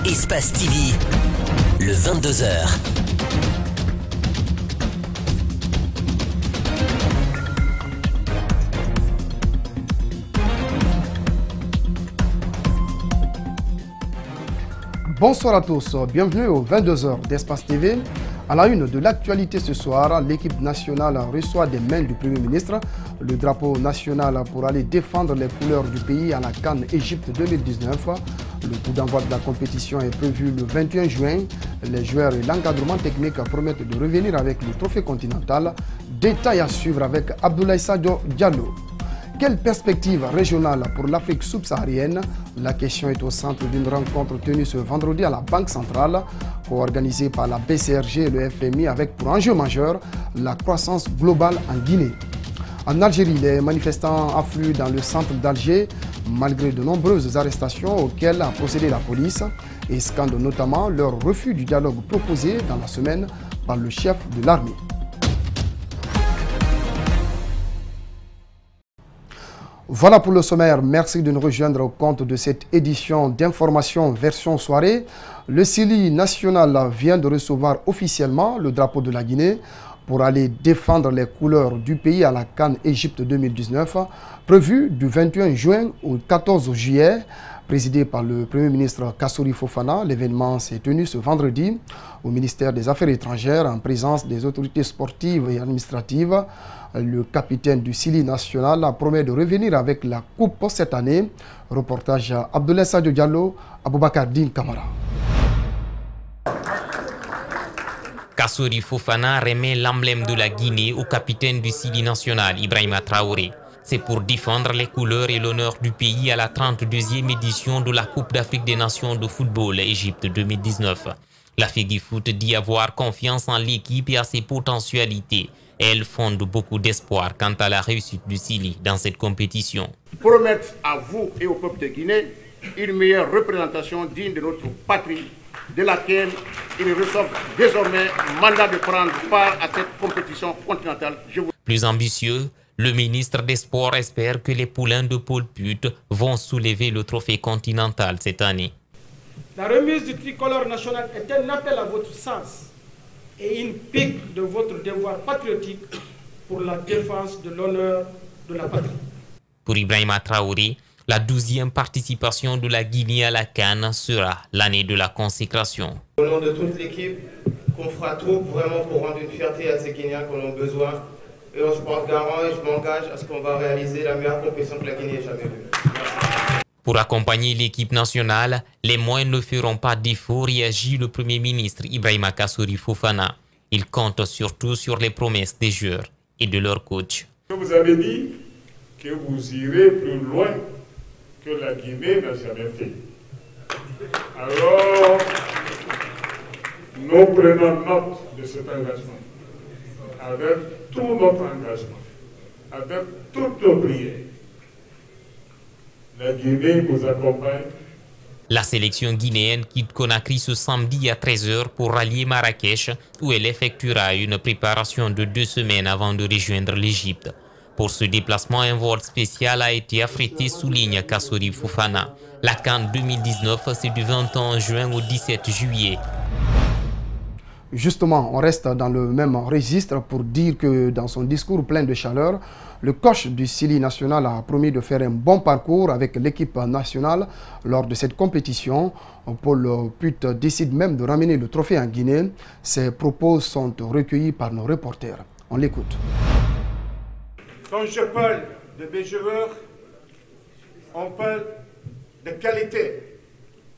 Espace TV, le 22h. Bonsoir à tous, bienvenue aux 22h d'Espace TV. À la une de l'actualité ce soir, l'équipe nationale reçoit des mains du Premier ministre le drapeau national pour aller défendre les couleurs du pays à la CAN Égypte 2019. Le coup d'envoi de la compétition est prévu le 21 juin. Les joueurs et l'encadrement technique promettent de revenir avec le trophée continental. Détail à suivre avec Abdoulaye Sadio Diallo. Quelle perspective régionale pour l'Afrique subsaharienne? La question est au centre d'une rencontre tenue ce vendredi à la Banque centrale, co-organisée par la BCRG et le FMI avec pour enjeu majeur la croissance globale en Guinée. En Algérie, les manifestants affluent dans le centre d'Alger malgré de nombreuses arrestations auxquelles a procédé la police et scandent notamment leur refus du dialogue proposé dans la semaine par le chef de l'armée. Voilà pour le sommaire. Merci de nous rejoindre au compte de cette édition d'information version soirée. Le Sili national vient de recevoir officiellement le drapeau de la Guinée pour aller défendre les couleurs du pays à la CAN Égypte 2019, prévu du 21 juin au 14 juillet. Présidé par le Premier ministre Kassory Fofana, l'événement s'est tenu ce vendredi au ministère des Affaires étrangères en présence des autorités sportives et administratives. Le capitaine du Sili national promet de revenir avec la coupe cette année. Reportage Abdoulaye Sadio Diallo, Aboubakar Din Kamara. Kassory Fofana remet l'emblème de la Guinée au capitaine du Sili national, Ibrahima Traoré. C'est pour défendre les couleurs et l'honneur du pays à la 32e édition de la Coupe d'Afrique des Nations de football Égypte 2019. La FEGIFOOT dit avoir confiance en l'équipe et à ses potentialités. Elle fonde beaucoup d'espoir quant à la réussite du Sili dans cette compétition. Promettre à vous et au peuple de Guinée une meilleure représentation digne de notre patrie, de laquelle ils reçoivent désormais mandat de prendre part à cette compétition continentale. Plus ambitieux, le ministre des Sports espère que les poulains de Paul Put vont soulever le trophée continental cette année. La remise du tricolore national est un appel à votre sens et une pique de votre devoir patriotique pour la défense de l'honneur de la patrie. Pour Ibrahima Traoré, la 12e participation de la Guinée à la CAN sera l'année de la consécration. Au nom de toute l'équipe, qu'on fera tout vraiment pour rendre une fierté à ces Guinéens qui en ont besoin. Et on se porte garant et je m'engage à ce qu'on va réaliser la meilleure compétition que la Guinée ait jamais vue. Pour accompagner l'équipe nationale, les moyens ne feront pas défaut, réagit le Premier ministre Ibrahima Kassory Fofana. Il compte surtout sur les promesses des joueurs et de leur coach. Vous avez dit que vous irez plus loin que la Guinée n'a jamais fait. Alors, nous prenons note de cet engagement. Avec tout notre engagement, avec toutes nos prières, la Guinée vous accompagne. La sélection guinéenne quitte Conakry ce samedi à 13h pour rallier Marrakech, où elle effectuera une préparation de 2 semaines avant de rejoindre l'Égypte. Pour ce déplacement, un vol spécial a été affrété, souligne Kassory Fofana. La CAN 2019, c'est du 21 juin au 17 juillet. Justement, on reste dans le même registre pour dire que dans son discours plein de chaleur, le coach du Sili national a promis de faire un bon parcours avec l'équipe nationale lors de cette compétition. Paul Put décide même de ramener le trophée en Guinée. Ses propos sont recueillis par nos reporters. On l'écoute. Quand je parle de mes joueurs, on parle de qualité.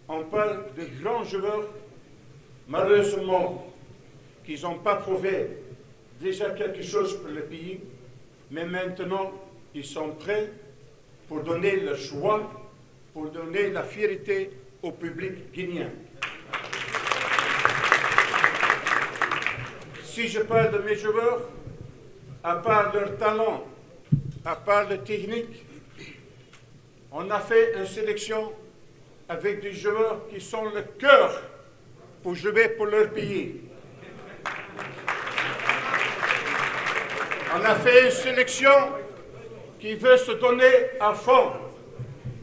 On parle de grands joueurs. Malheureusement, qu'ils n'ont pas prouvé déjà quelque chose pour le pays, mais maintenant, ils sont prêts pour donner le choix, pour donner la fierté au public guinéen. Si je parle de mes joueurs, à part leur talent, à part leur technique, on a fait une sélection avec des joueurs qui sont le cœur pour jouer pour leur pays. On a fait une sélection qui veut se donner à fond,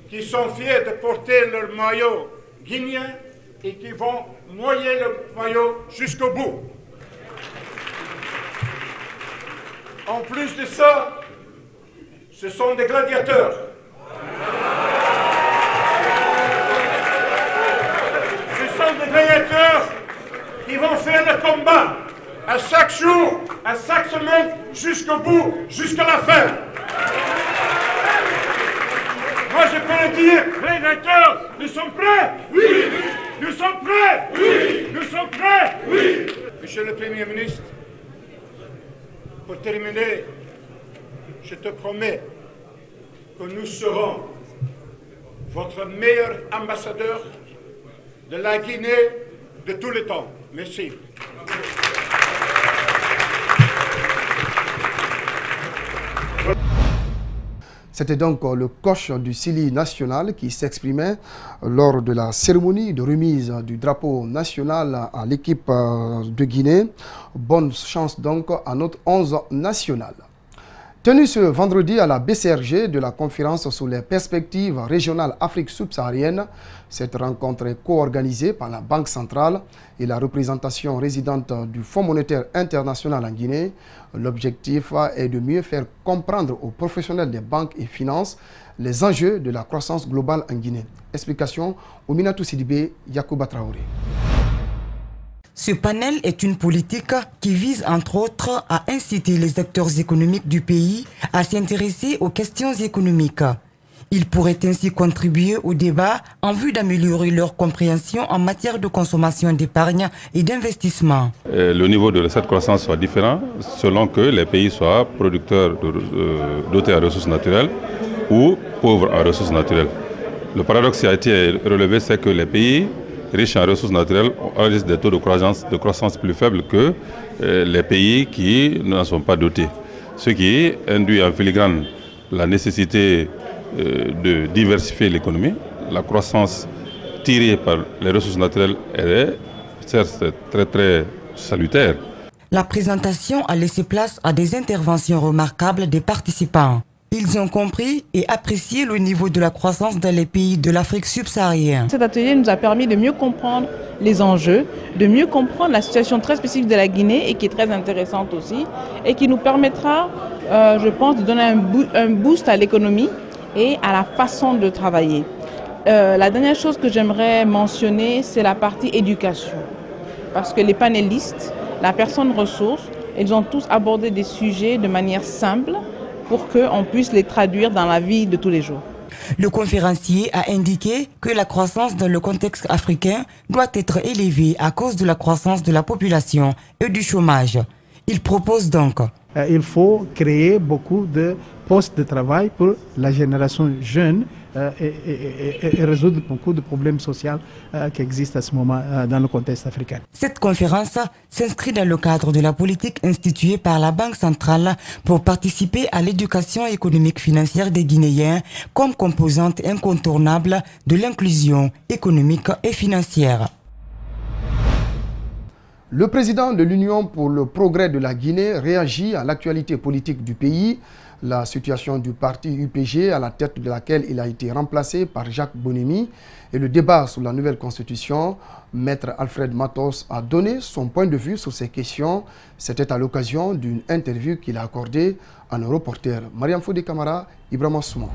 qui sont fiers de porter leur maillot guinéen et qui vont noyer le maillot jusqu'au bout. En plus de ça, ce sont des gladiateurs. Ce sont des gladiateurs qui vont faire le combat à chaque jour, à chaque semaine, jusqu'au bout, jusqu'à la fin. Moi, je peux le dire, les gladiateurs, nous sommes prêts? Oui! Nous sommes prêts? Oui! Nous sommes prêts? Oui! Monsieur le Premier ministre, pour terminer, je te promets que nous serons votre meilleur ambassadeur de la Guinée de tous les temps. Merci. C'était donc le coach du Sili national qui s'exprimait lors de la cérémonie de remise du drapeau national à l'équipe de Guinée. Bonne chance donc à notre 11 national. Tenue ce vendredi à la BCRG de la conférence sur les perspectives régionales Afrique subsaharienne, cette rencontre est co-organisée par la Banque centrale et la représentation résidente du Fonds monétaire international en Guinée. L'objectif est de mieux faire comprendre aux professionnels des banques et finances les enjeux de la croissance globale en Guinée. Explication Ouminatou Sidibé, Yacouba Traoré. Ce panel est une politique qui vise entre autres à inciter les acteurs économiques du pays à s'intéresser aux questions économiques. Ils pourraient ainsi contribuer au débat en vue d'améliorer leur compréhension en matière de consommation d'épargne et d'investissement. Le niveau de cette croissance soit différent selon que les pays soient producteurs dotés en ressources naturelles ou pauvres en ressources naturelles. Le paradoxe qui a été relevé, c'est que les pays riches en ressources naturelles enregistrent des taux de croissance plus faibles que les pays qui n'en sont pas dotés. Ce qui induit en filigrane la nécessité de diversifier l'économie. La croissance tirée par les ressources naturelles est certes très salutaire. La présentation a laissé place à des interventions remarquables des participants. Ils ont compris et apprécié le niveau de la croissance dans les pays de l'Afrique subsaharienne. Cet atelier nous a permis de mieux comprendre les enjeux, de mieux comprendre la situation très spécifique de la Guinée et qui est très intéressante aussi et qui nous permettra, je pense, de donner un boost à l'économie et à la façon de travailler. La dernière chose que j'aimerais mentionner, c'est la partie éducation. Parce que les panélistes, la personne ressource, ils ont tous abordé des sujets de manière simple, pour qu'on puisse les traduire dans la vie de tous les jours. Le conférencier a indiqué que la croissance dans le contexte africain doit être élevée à cause de la croissance de la population et du chômage. Il propose donc: il faut créer beaucoup de postes de travail pour la génération jeune et résoudre beaucoup de problèmes sociaux qui existent à ce moment dans le contexte africain. Cette conférence s'inscrit dans le cadre de la politique instituée par la Banque centrale pour participer à l'éducation économique financière des Guinéens comme composante incontournable de l'inclusion économique et financière. Le président de l'Union pour le progrès de la Guinée réagit à l'actualité politique du pays. La situation du parti UPG, à la tête de laquelle il a été remplacé par Jacques Bonemi, et le débat sur la nouvelle constitution. Maître Alfred Matos a donné son point de vue sur ces questions. C'était à l'occasion d'une interview qu'il a accordée à un reporter. Mariam Fodé Camara, Ibrahima Souma.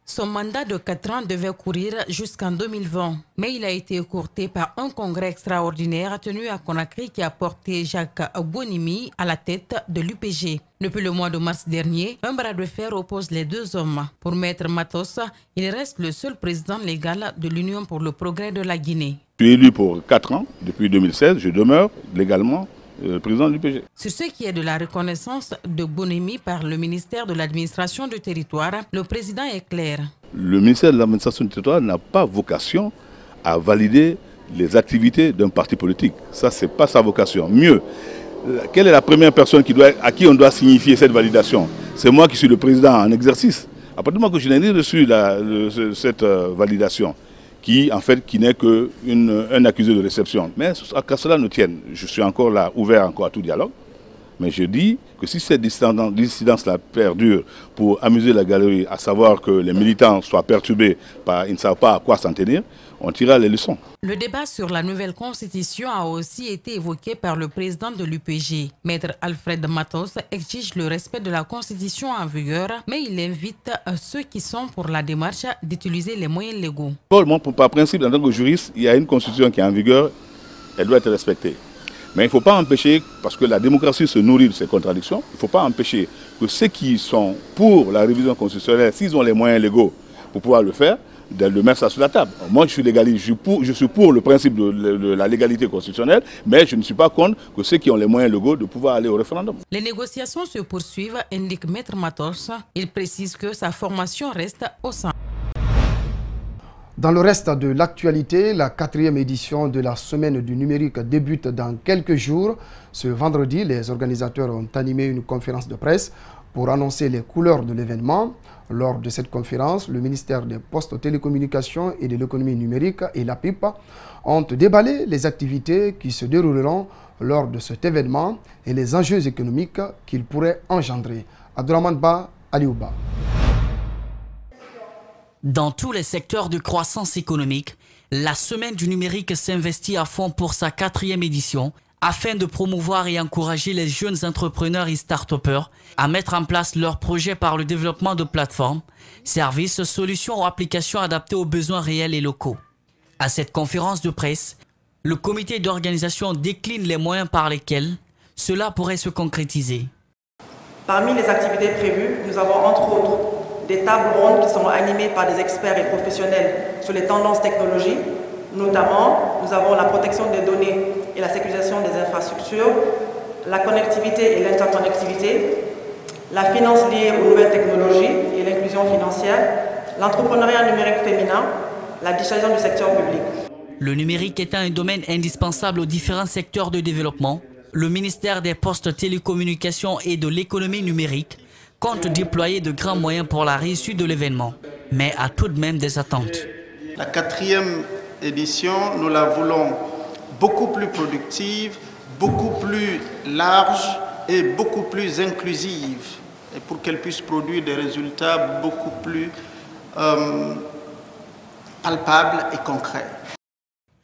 Son mandat de 4 ans devait courir jusqu'en 2020, mais il a été écourté par un congrès extraordinaire tenu à Conakry qui a porté Jacques Bonimi à la tête de l'UPG. Depuis le mois de mars dernier, un bras de fer oppose les deux hommes. Pour Maître Matos, il reste le seul président légal de l'Union pour le progrès de la Guinée. Je suis élu pour 4 ans, depuis 2016, je demeure légalement président de l'UPG. Sur ce qui est de la reconnaissance de Bonimi par le ministère de l'administration du territoire, le président est clair. Le ministère de l'administration du territoire n'a pas vocation à valider les activités d'un parti politique. Ça, ce n'est pas sa vocation. Mieux, quelle est la première personne à qui on doit signifier cette validation? C'est moi qui suis le président en exercice. À partir du moment que je n'ai ni reçu cette validation, qui n'est qu'un accusé de réception. Mais à que cela ne tienne, je suis encore là, ouvert encore à tout dialogue. Mais je dis que si cette dissidence-là perdure pour amuser la galerie, à savoir que les militants soient perturbés par ils ne savent pas à quoi s'en tenir, on tirera les leçons. Le débat sur la nouvelle constitution a aussi été évoqué par le président de l'UPG. Maître Alfred Matos exige le respect de la constitution en vigueur, mais il invite ceux qui sont pour la démarche d'utiliser les moyens légaux. Moi, par principe, en tant que juriste, il y a une constitution qui est en vigueur, elle doit être respectée. Mais il ne faut pas empêcher, parce que la démocratie se nourrit de ces contradictions, il ne faut pas empêcher que ceux qui sont pour la révision constitutionnelle, s'ils ont les moyens légaux pour pouvoir le faire, de le mettre ça sur la table. Moi, je suis légaliste, je suis pour le principe de la légalité constitutionnelle, mais je ne suis pas contre que ceux qui ont les moyens légaux de pouvoir aller au référendum. Les négociations se poursuivent, indique Maître Matos. Il précise que sa formation reste au sein. Dans le reste de l'actualité, la 4e édition de la Semaine du numérique débute dans quelques jours. Ce vendredi, les organisateurs ont animé une conférence de presse pour annoncer les couleurs de l'événement. Lors de cette conférence, le ministère des Postes, Télécommunications et de l'économie numérique et la PIP ont déballé les activités qui se dérouleront lors de cet événement et les enjeux économiques qu'il pourrait engendrer. Abdourahmane Ba, Aliouba. Dans tous les secteurs de croissance économique, la Semaine du numérique s'investit à fond pour sa 4e édition afin de promouvoir et encourager les jeunes entrepreneurs et start-upers à mettre en place leurs projets par le développement de plateformes, services, solutions ou applications adaptées aux besoins réels et locaux. À cette conférence de presse, le comité d'organisation décline les moyens par lesquels cela pourrait se concrétiser. Parmi les activités prévues, nous avons entre autres des tables rondes qui sont animées par des experts et professionnels sur les tendances technologiques. Notamment, nous avons la protection des données et la sécurisation des infrastructures, la connectivité et l'interconnectivité, la finance liée aux nouvelles technologies et l'inclusion financière, l'entrepreneuriat numérique féminin, la digitalisation du secteur public. Le numérique étant un domaine indispensable aux différents secteurs de développement, le ministère des Postes, Télécommunications et de l'économie numérique compte déployer de grands moyens pour la réussite de l'événement, mais a tout de même des attentes. La 4e édition, nous la voulons beaucoup plus productive, beaucoup plus large et beaucoup plus inclusive, et pour qu'elle puisse produire des résultats beaucoup plus palpables et concrets.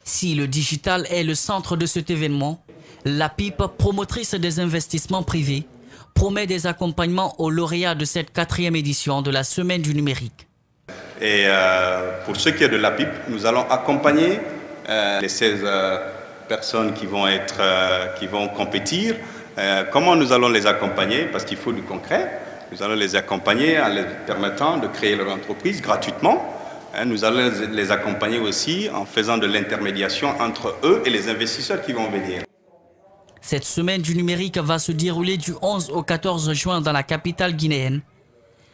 Si le digital est le centre de cet événement, la PIP, promotrice des investissements privés, promet des accompagnements aux lauréats de cette 4e édition de la Semaine du numérique. Et pour ce qui est de la PIP, nous allons accompagner les 16 personnes qui vont compétir. Comment nous allons les accompagner? Parce qu'il faut du concret. Nous allons les accompagner en les permettant de créer leur entreprise gratuitement. Nous allons les accompagner aussi en faisant de l'intermédiation entre eux et les investisseurs qui vont venir. Cette semaine du numérique va se dérouler du 11 au 14 juin dans la capitale guinéenne,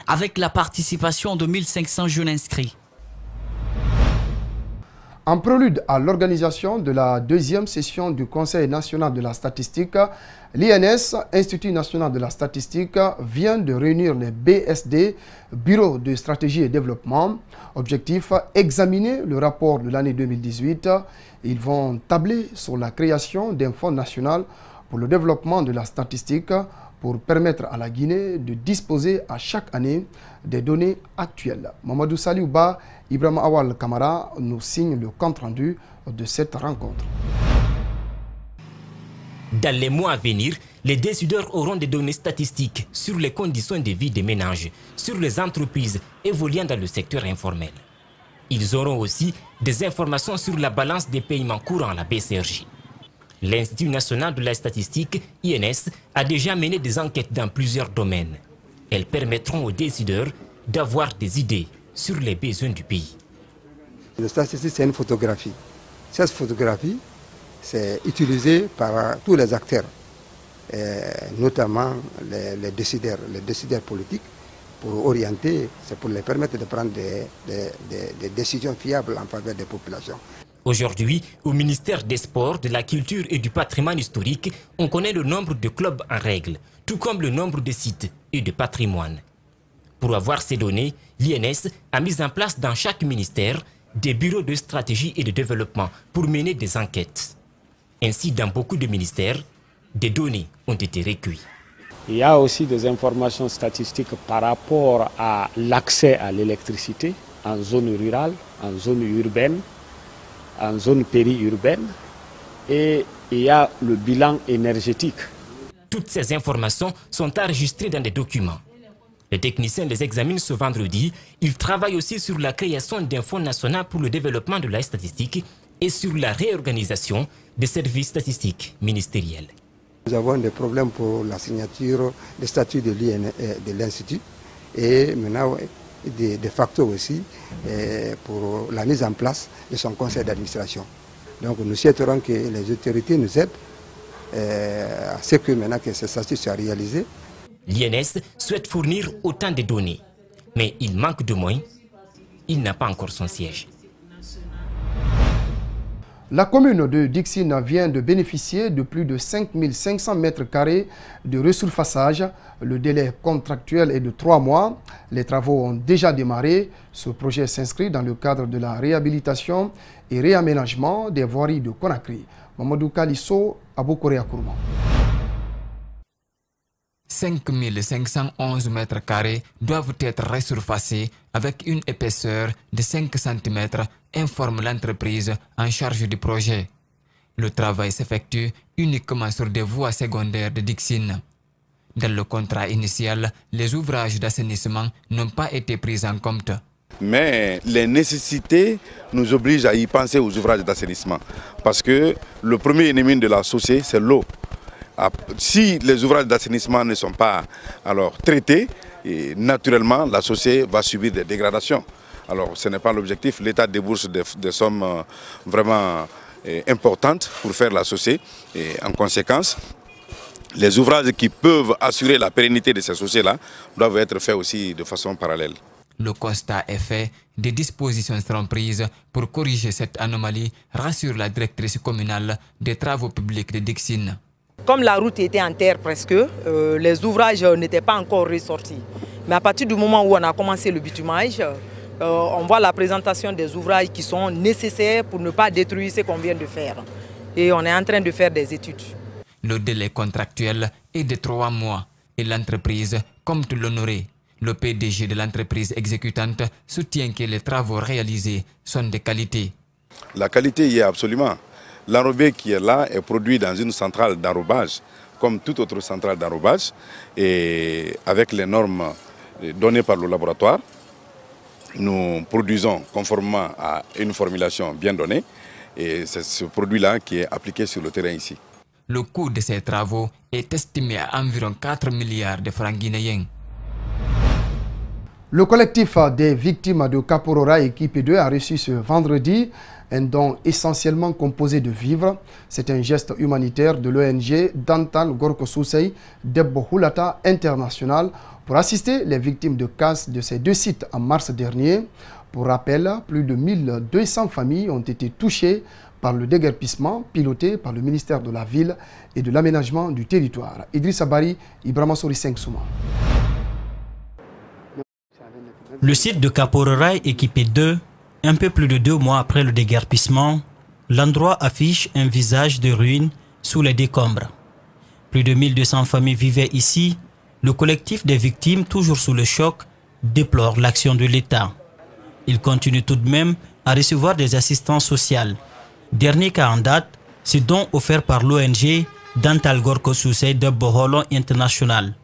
avec la participation de 1500 jeunes inscrits. En prélude à l'organisation de la 2e session du Conseil national de la statistique, l'INS, Institut national de la statistique, vient de réunir les BSD, Bureau de stratégie et développement. Objectif, examiner le rapport de l'année 2018. Ils vont tabler sur la création d'un fonds national pour le développement de la statistique pour permettre à la Guinée de disposer à chaque année des données actuelles. Mamadou Saliouba, Ibrahim Awal Kamara nous signe le compte-rendu de cette rencontre. Dans les mois à venir, les décideurs auront des données statistiques sur les conditions de vie des ménages, sur les entreprises évoluant dans le secteur informel. Ils auront aussi des informations sur la balance des paiements courants, la BCRJ. L'Institut national de la statistique, INS, a déjà mené des enquêtes dans plusieurs domaines. Elles permettront aux décideurs d'avoir des idées sur les besoins du pays. La statistique, c'est une photographie. Cette photographie, c'est utilisé par tous les acteurs, notamment les décideurs politiques, pour orienter, c'est pour les permettre de prendre des décisions fiables en faveur des populations. Aujourd'hui, au ministère des Sports, de la Culture et du Patrimoine historique, on connaît le nombre de clubs en règle, tout comme le nombre de sites et de patrimoine. Pour avoir ces données, l'INS a mis en place dans chaque ministère des bureaux de stratégie et de développement pour mener des enquêtes. Ainsi, dans beaucoup de ministères, des données ont été recueillies. Il y a aussi des informations statistiques par rapport à l'accès à l'électricité en zone rurale, en zone urbaine, en zone périurbaine, et il y a le bilan énergétique. Toutes ces informations sont enregistrées dans des documents. Les techniciens les examinent ce vendredi. Ils travaillent aussi sur la création d'un fonds national pour le développement de la statistique et sur la réorganisation des services statistiques ministériels. Nous avons des problèmes pour la signature des statuts de l'Institut et maintenant de facto aussi pour la mise en place de son conseil d'administration. Donc nous souhaiterons que les autorités nous aident à ce que maintenant que ces statuts soient réalisés. L'INS souhaite fournir autant de données, mais il manque de moyens. Il n'a pas encore son siège. La commune de Dixine vient de bénéficier de plus de 5500 mètres carrés de resurfaçage. Le délai contractuel est de 3 mois. Les travaux ont déjà démarré. Ce projet s'inscrit dans le cadre de la réhabilitation et réaménagement des voiries de Conakry. Mamadou Kalisso, Aboukorea Kourma. 5511 mètres carrés doivent être resurfacés avec une épaisseur de 5 cm, informe l'entreprise en charge du projet. Le travail s'effectue uniquement sur des voies secondaires de Dixine. Dans le contrat initial, les ouvrages d'assainissement n'ont pas été pris en compte. Mais les nécessités nous obligent à y penser aux ouvrages d'assainissement. Parce que le premier ennemi de la société, c'est l'eau. Si les ouvrages d'assainissement ne sont pas alors traités, et naturellement la société va subir des dégradations. Alors ce n'est pas l'objectif. L'État débourse des sommes vraiment importantes pour faire la société. Et en conséquence, les ouvrages qui peuvent assurer la pérennité de ces sociétés-là doivent être faits aussi de façon parallèle. Le constat est fait, des dispositions seront prises pour corriger cette anomalie, rassure la directrice communale des travaux publics de Dixine. Comme la route était en terre presque, les ouvrages n'étaient pas encore ressortis. Mais à partir du moment où on a commencé le bitumage, on voit la présentation des ouvrages qui sont nécessaires pour ne pas détruire ce qu'on vient de faire. Et on est en train de faire des études. Le délai contractuel est de 3 mois et l'entreprise compte l'honorer. Le PDG de l'entreprise exécutante soutient que les travaux réalisés sont de qualité. La qualité y est absolument. L'enrobé qui est là est produit dans une centrale d'enrobage, comme toute autre centrale d'enrobage, et avec les normes données par le laboratoire, nous produisons conformément à une formulation bien donnée, et c'est ce produit-là qui est appliqué sur le terrain ici. Le coût de ces travaux est estimé à environ 4 milliards de francs guinéens. Le collectif des victimes de Kaporora équipe 2 a reçu ce vendredi un don essentiellement composé de vivres. C'est un geste humanitaire de l'ONG Dantal Gorko Sousei Debbo Hulata International pour assister les victimes de casse de ces 2 sites en mars dernier. Pour rappel, plus de 1200 familles ont été touchées par le déguerpissement piloté par le ministère de la Ville et de l'Aménagement du Territoire. Idrissa Bari, Ibrahima Sori 5 Souma. Le site de Kaporora équipé 2, un peu plus de 2 mois après le déguerpissement, l'endroit affiche un visage de ruines sous les décombres. Plus de 1200 familles vivaient ici. Le collectif des victimes, toujours sous le choc, déplore l'action de l'État. Il continue tout de même à recevoir des assistances sociales. Dernier cas en date, ce don offert par l'ONG Dantal Gorko Sousei Debbo Holo International.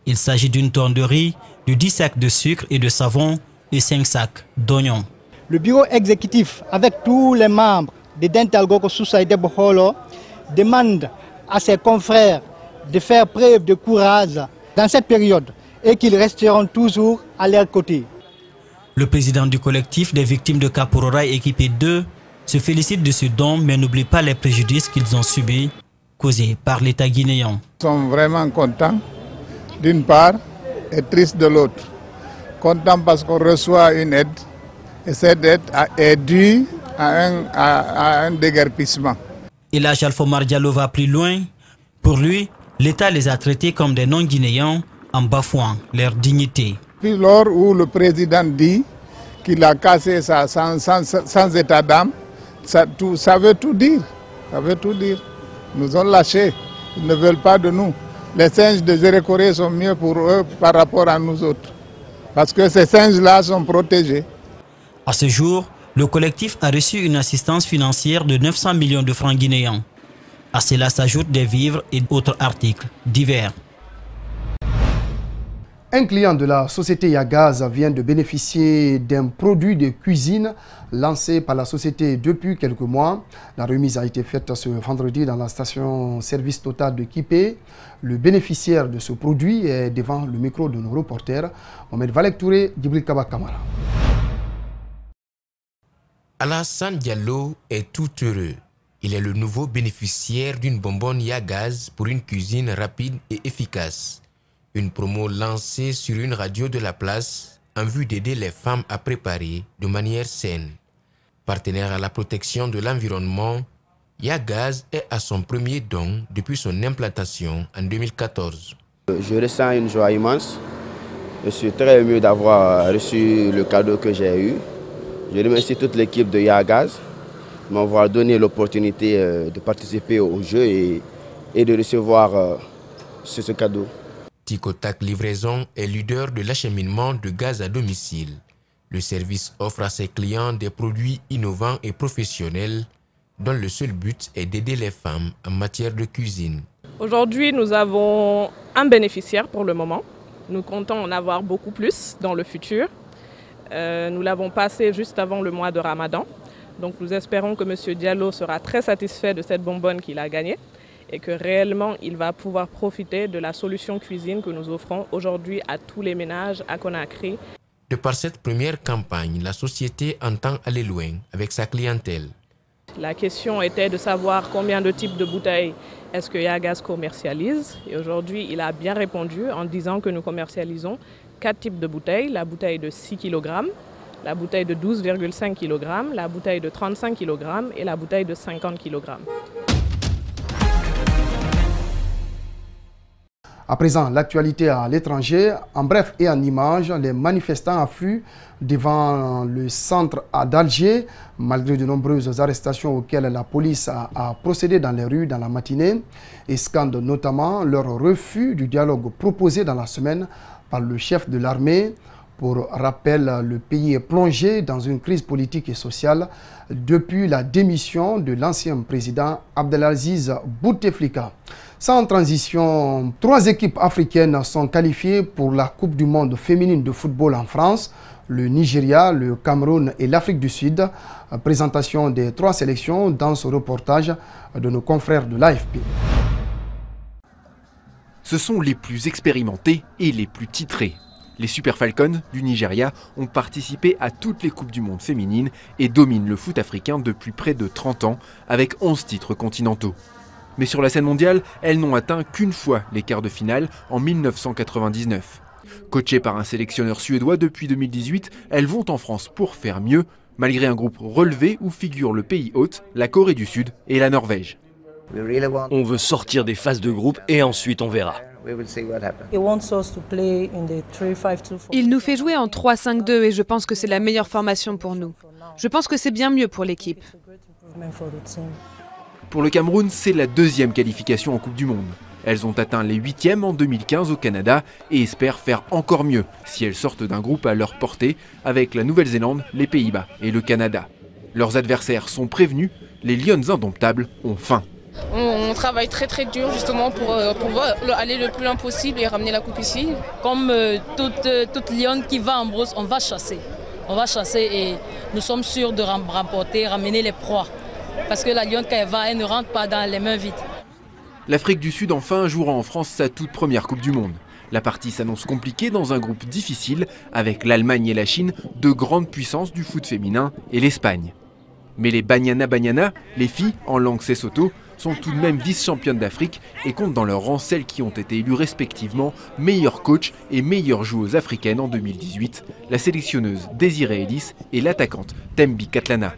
Il s'agit d'une tonne de riz, de 10 sacs de sucre et de savon et 5 sacs d'oignons. Le bureau exécutif, avec tous les membres de Dantal Gorko Sousei Debbo Holo, demande à ses confrères de faire preuve de courage dans cette période et qu'ils resteront toujours à leur côté. Le président du collectif des victimes de Kaporora équipé 2 se félicite de ce don mais n'oublie pas les préjudices qu'ils ont subis causés par l'État guinéen. Nous sommes vraiment contents d'une part et tristes de l'autre. Contents parce qu'on reçoit une aide et cette aide est due à un déguerpissement. Et là, Alpha Mardialo va plus loin. Pour lui, l'État les a traités comme des non-guinéens en bafouant leur dignité. Puis lors où le président dit qu'il a cassé ça sans état d'âme, ça veut tout dire. Ça veut tout dire. Nous ont lâchés. Ils ne veulent pas de nous. Les singes de Zérékoré sont mieux pour eux par rapport à nous autres. Parce que ces singes-là sont protégés. À ce jour, le collectif a reçu une assistance financière de 900 millions de francs guinéens. À cela s'ajoutent des vivres et d'autres articles divers. Un client de la société Yagaz vient de bénéficier d'un produit de cuisine lancé par la société depuis quelques mois. La remise a été faite ce vendredi dans la station service Total de Kipé. Le bénéficiaire de ce produit est devant le micro de nos reporters, Mohamed Valek Touré, Djibril Kaba Kamara. Alassane Diallo est tout heureux. Il est le nouveau bénéficiaire d'une bonbonne Yagaz pour une cuisine rapide et efficace. Une promo lancée sur une radio de la place en vue d'aider les femmes à préparer de manière saine. Partenaire à la protection de l'environnement, Yagaz est à son premier don depuis son implantation en 2014. Je ressens une joie immense. Je suis très ému d'avoir reçu le cadeau que j'ai eu. Je remercie toute l'équipe de Yagaz de m'avoir donné l'opportunité de participer au jeu et de recevoir ce cadeau. Ticotac Livraison est leader de l'acheminement de gaz à domicile. Le service offre à ses clients des produits innovants et professionnels dont le seul but est d'aider les femmes en matière de cuisine. Aujourd'hui, nous avons un bénéficiaire pour le moment. Nous comptons en avoir beaucoup plus dans le futur. Nous l'avons passé juste avant le mois de Ramadan. Donc nous espérons que M. Diallo sera très satisfait de cette bonbonne qu'il a gagnée et que réellement il va pouvoir profiter de la solution cuisine que nous offrons aujourd'hui à tous les ménages à Conakry. De par cette première campagne, la société entend aller loin avec sa clientèle. La question était de savoir combien de types de bouteilles est-ce que Yagaz commercialise. Et aujourd'hui, il a bien répondu en disant que nous commercialisons 4 types de bouteilles. La bouteille de 6 kg, la bouteille de 12,5 kg, la bouteille de 35 kg et la bouteille de 50 kg. À présent, l'actualité à l'étranger. En bref et en images, les manifestants affluent devant le centre d'Alger, malgré de nombreuses arrestations auxquelles la police a procédé dans les rues dans la matinée, et scandent notamment leur refus du dialogue proposé dans la semaine par le chef de l'armée. Pour rappel, le pays est plongé dans une crise politique et sociale depuis la démission de l'ancien président Abdelaziz Bouteflika. Sans transition, 3 équipes africaines sont qualifiées pour la Coupe du monde féminine de football en France. Le Nigeria, le Cameroun et l'Afrique du Sud. Présentation des 3 sélections dans ce reportage de nos confrères de l'AFP. Ce sont les plus expérimentés et les plus titrés. Les Super Falcons du Nigeria ont participé à toutes les Coupes du monde féminines et dominent le foot africain depuis près de 30 ans avec 11 titres continentaux. Mais sur la scène mondiale, elles n'ont atteint qu'une fois les quarts de finale en 1999. Coachées par un sélectionneur suédois depuis 2018, elles vont en France pour faire mieux, malgré un groupe relevé où figurent le pays hôte, la Corée du Sud et la Norvège. On veut sortir des phases de groupe et ensuite on verra. Il nous fait jouer en 3-5-2 et je pense que c'est la meilleure formation pour nous. Je pense que c'est bien mieux pour l'équipe. Pour le Cameroun, c'est la 2e qualification en Coupe du Monde. Elles ont atteint les 8e en 2015 au Canada et espèrent faire encore mieux si elles sortent d'un groupe à leur portée avec la Nouvelle-Zélande, les Pays-Bas et le Canada. Leurs adversaires sont prévenus, les Lionnes indomptables ont faim. On travaille très dur justement pour pouvoir aller le plus loin possible et ramener la coupe ici. Comme toute lionne qui va en brousse, on va chasser. On va chasser et nous sommes sûrs de remporter, ramener les proies. Parce que la lionne, quand elle va, elle ne rentre pas dans les mains vides. L'Afrique du Sud enfin jouera en France sa toute première Coupe du Monde. La partie s'annonce compliquée dans un groupe difficile avec l'Allemagne et la Chine, 2 grandes puissances du foot féminin, et l'Espagne. Mais les Banyana, les filles en langue sesotho, sont tout de même vice-championnes d'Afrique et comptent dans leur rang celles qui ont été élues respectivement meilleure coach et meilleure joueuse africaine en 2018, la sélectionneuse Désirée Ellis et l'attaquante Tembi Katlana.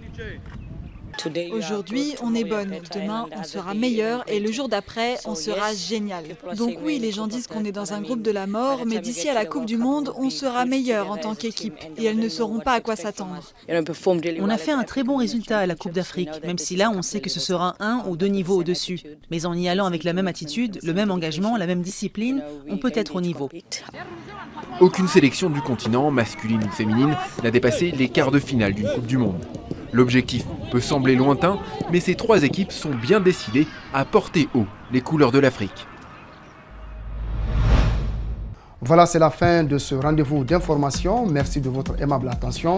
Aujourd'hui, on est bonne, demain, on sera meilleur et le jour d'après, on sera génial. Donc oui, les gens disent qu'on est dans un groupe de la mort, mais d'ici à la Coupe du Monde, on sera meilleur en tant qu'équipe et elles ne sauront pas à quoi s'attendre. On a fait un très bon résultat à la Coupe d'Afrique, même si là, on sait que ce sera 1 ou 2 niveaux au-dessus. Mais en y allant avec la même attitude, le même engagement, la même discipline, on peut être au niveau. Aucune sélection du continent, masculine ou féminine, n'a dépassé les quarts de finale d'une Coupe du Monde. L'objectif peut sembler lointain, mais ces 3 équipes sont bien décidées à porter haut les couleurs de l'Afrique. Voilà, c'est la fin de ce rendez-vous d'information. Merci de votre aimable attention.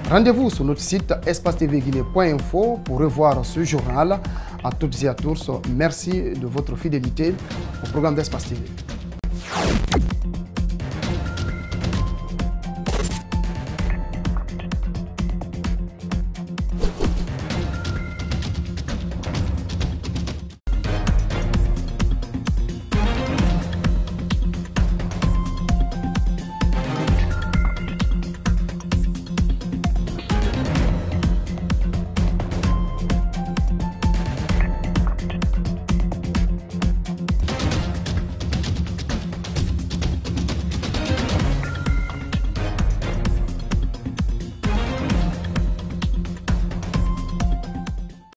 Rendez-vous sur notre site espacetvguinée.info pour revoir ce journal. À toutes et à tous, merci de votre fidélité au programme d'Espace TV.